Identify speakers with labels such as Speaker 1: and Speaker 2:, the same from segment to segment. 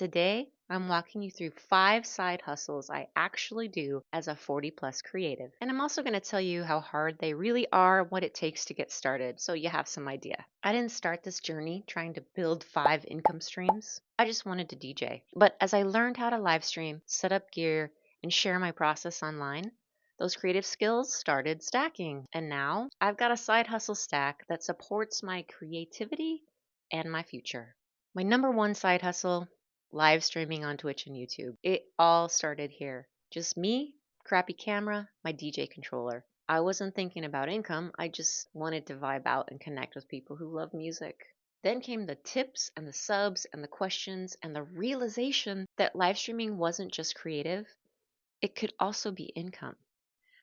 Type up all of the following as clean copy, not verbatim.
Speaker 1: Today, I'm walking you through 5 side hustles I actually do as a 40 plus creative. And I'm also going to tell you how hard they really are, what it takes to get started, so you have some idea. I didn't start this journey trying to build 5 income streams. I just wanted to DJ. But as I learned how to live stream, set up gear, and share my process online, those creative skills started stacking. And now I've got a side hustle stack that supports my creativity and my future. My number one side hustle, live streaming on Twitch and YouTube. It all started here. Just me, crappy camera, my DJ controller. I wasn't thinking about income, I just wanted to vibe out and connect with people who love music. Then came the tips and the subs and the questions and the realization that live streaming wasn't just creative, it could also be income.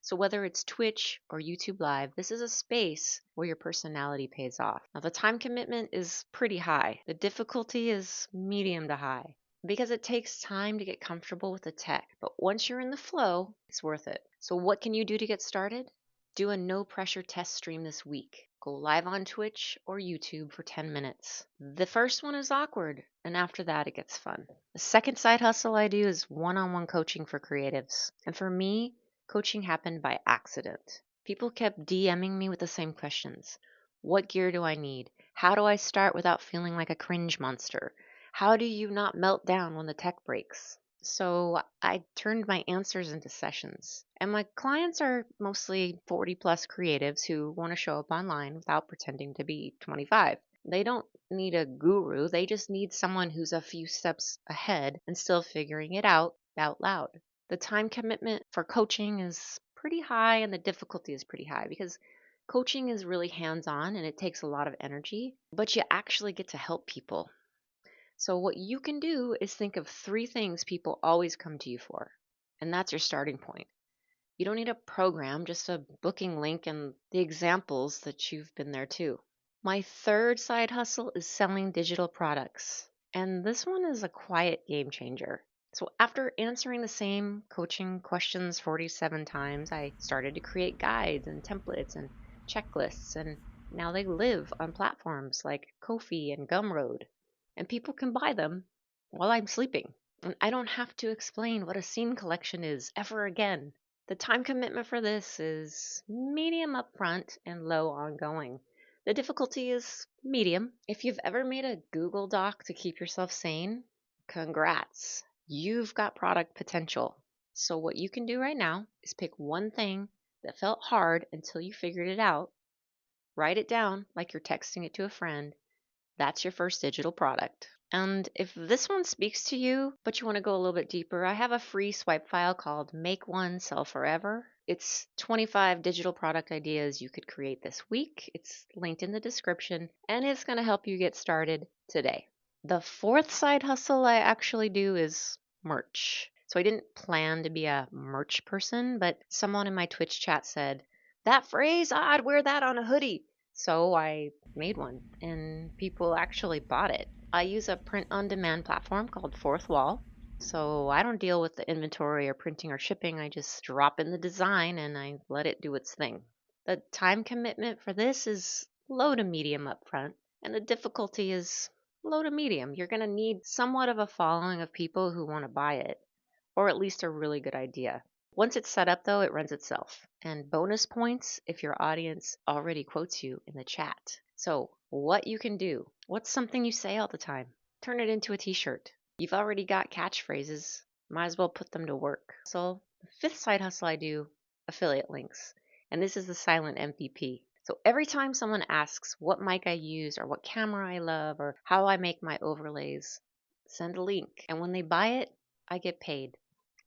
Speaker 1: So whether it's Twitch or YouTube Live, this is a space where your personality pays off. Now the time commitment is pretty high. The difficulty is medium to high because it takes time to get comfortable with the tech. But once you're in the flow, it's worth it. So what can you do to get started? Do a no pressure test stream this week. Go live on Twitch or YouTube for 10 minutes. The first one is awkward, and after that, it gets fun. The second side hustle I do is one on one coaching for creatives. And for me, coaching happened by accident. People kept DMing me with the same questions. What gear do I need? How do I start without feeling like a cringe monster? How do you not melt down when the tech breaks? So I turned my answers into sessions. And my clients are mostly 40 plus creatives who want to show up online without pretending to be 25. They don't need a guru, they just need someone who's a few steps ahead and still figuring it out loud. The time commitment for coaching is pretty high and the difficulty is pretty high because coaching is really hands on and it takes a lot of energy, but you actually get to help people. So, what you can do is think of 3 things people always come to you for, and that's your starting point. You don't need a program, just a booking link and the examples that you've been there too. My third side hustle is selling digital products, and this one is a quiet game changer. So, after answering the same coaching questions 47 times, I started to create guides and templates and checklists, and now they live on platforms like Ko-fi and Gumroad, and people can buy them while I'm sleeping. And I don't have to explain what a scene collection is ever again. The time commitment for this is medium upfront and low ongoing. The difficulty is medium. If you've ever made a Google Doc to keep yourself sane, congrats. You've got product potential. So, what you can do right now is pick one thing that felt hard until you figured it out, write it down like you're texting it to a friend. That's your first digital product. And if this one speaks to you, but you want to go a little bit deeper, I have a free swipe file called Make One, Sell Forever. It's 25 digital product ideas you could create this week. It's linked in the description, and it's going to help you get started today. The fourth side hustle I actually do is merch. So I didn't plan to be a merch person, but someone in my Twitch chat said, that phrase, I'd wear that on a hoodie. So I made one and people actually bought it. I use a print on demand platform called Fourth Wall. So I don't deal with the inventory or printing or shipping. I just drop in the design and I let it do its thing. The time commitment for this is low to medium upfront, and the difficulty is low to medium. You're going to need somewhat of a following of people who want to buy it, or at least a really good idea. Once it's set up, though, it runs itself. And bonus points if your audience already quotes you in the chat. So, what you can do, what's something you say all the time? Turn it into a t shirt. You've already got catchphrases, might as well put them to work. So, the fifth side hustle I do, affiliate links. And this is the silent MVP. So, every time someone asks what mic I use, or what camera I love, or how I make my overlays, send a link. And when they buy it, I get paid.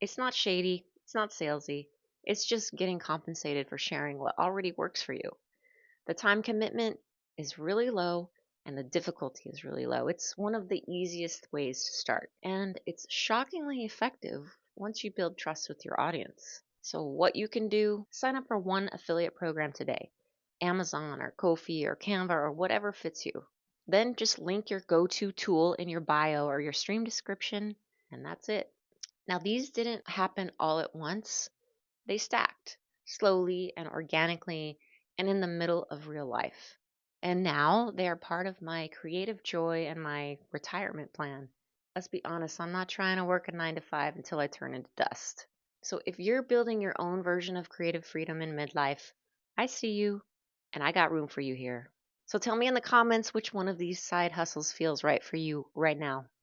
Speaker 1: It's not shady, it's not salesy, it's just getting compensated for sharing what already works for you. The time commitment is really low and the difficulty is really low. It's one of the easiest ways to start, and it's shockingly effective once you build trust with your audience. So, what you can do, sign up for one affiliate program today, Amazon or Ko-fi or Canva or whatever fits you. Then just link your go to tool in your bio or your stream description, and that's it. Now, these didn't happen all at once. They stacked slowly and organically and in the middle of real life. And now they are part of my creative joy and my retirement plan. Let's be honest, I'm not trying to work a 9 to 5 until I turn into dust. So if you're building your own version of creative freedom in midlife, I see you and I got room for you here. So tell me in the comments which one of these side hustles feels right for you right now.